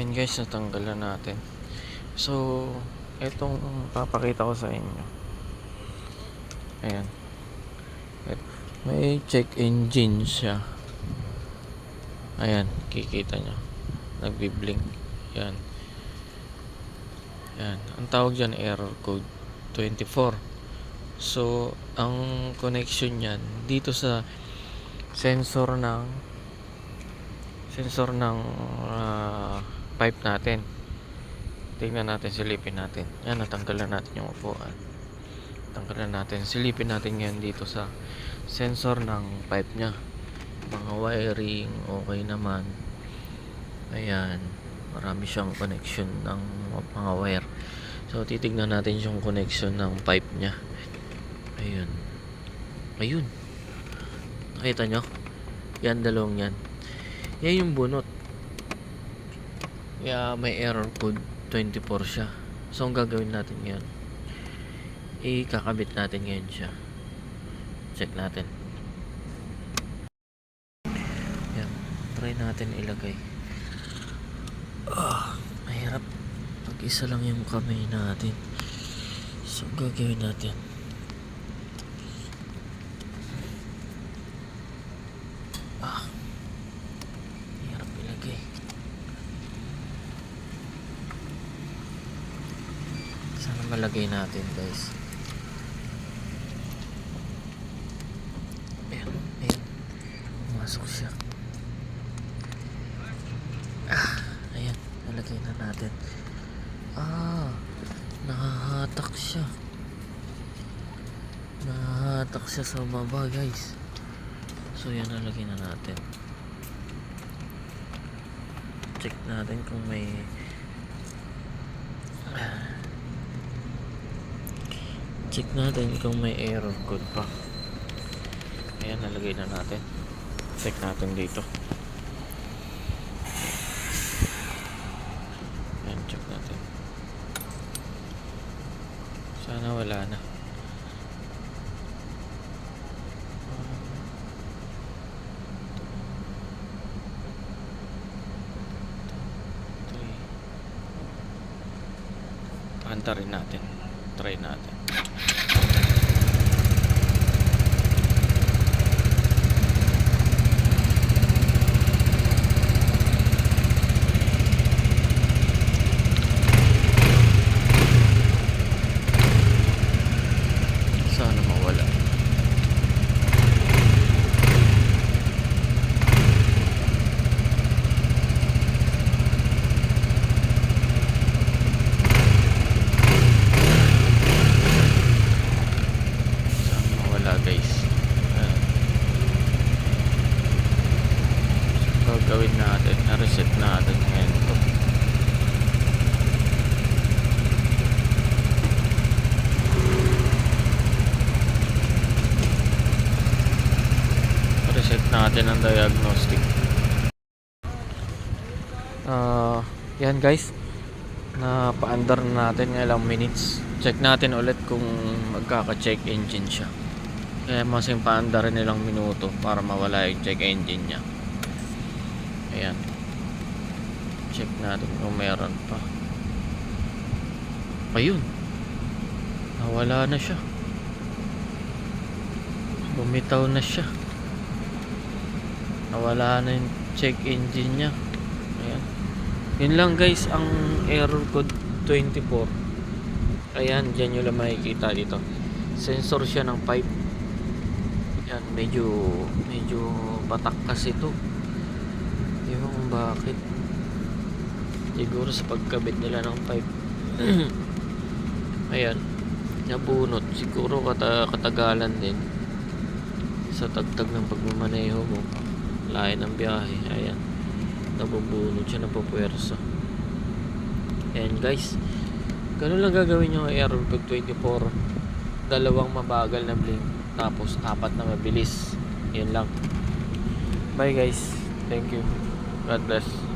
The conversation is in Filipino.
Ayan guys, natanggal na natin. So, itong papakita ko sa inyo. Ayan. May check engine siya. Ayan, kikita nyo. Nagbi-blink. Ayan. Ayan. Ang tawag dyan, error code 24. So, ang connection yan dito sa sensor ng pipe natin. Tingnan natin, silipin natin. Yan, natanggalan natin yung upuan. Tanggalan natin, silipin natin yan dito sa sensor ng pipe nya. Mga wiring, okay naman. Ayan, marami siyang connection ng mga wire. So, titignan natin yung connection ng pipe nya. Ayun. Ayun. Nakita nyo? Yan, dalawang yan. Yan yung bunot. Kaya may error code 24 siya. So, ang gagawin natin ngayon, ikakabit natin ngayon siya. Check natin. Yan. Try natin ilagay. Mahirap. Pag-isa lang yung kamay natin. So, gagawin natin. Mahirap ilagay. Sana malagay natin, guys. Ayan. Pumasok siya. Ayan. Nalagay na natin. Nahahatak siya. Nahahatak siya sa baba, guys. So, yan, nalagay na natin. Check natin kung may error code pa. Ayan, nalagay na natin. Check natin dito. Ayan, check natin. Sana wala na. Hanta rin natin. Try natin. Sana mawala. Guys, gagawin natin, na-reset natin ngayon to. Reset natin ang diagnostic. Yan guys, na-pa-under natin ng ilang minutes. Check natin ulit kung magkaka-check engine siya. Kaya masing paanda rin ilang minuto para mawala yung check engine nya. Ayan. Check natin kung meron pa. Ayun. Nawala na siya. Bumitaw na siya. Nawala na yung check engine nya. Ayan. Yun lang guys ang error code 24. Ayan, dyan nyo lang makikita dito. Sensor siya ng pipe. Yan, medyo patak kasi ito. Hindi ko kung bakit. Siguro sa pagkabit nila ng pipe. Ayan, nabunot. Siguro katagalan din sa tagtag ng pagmamaneho mo. Layo ng biyahe. Ayan, nabubunot siya, napupwersa. Ayan guys, ganun lang gagawin nyo error code 24. Dalawang mabagal na blink, tapos 4 na mabilis. Yan lang. Bye guys. Thank you. God bless.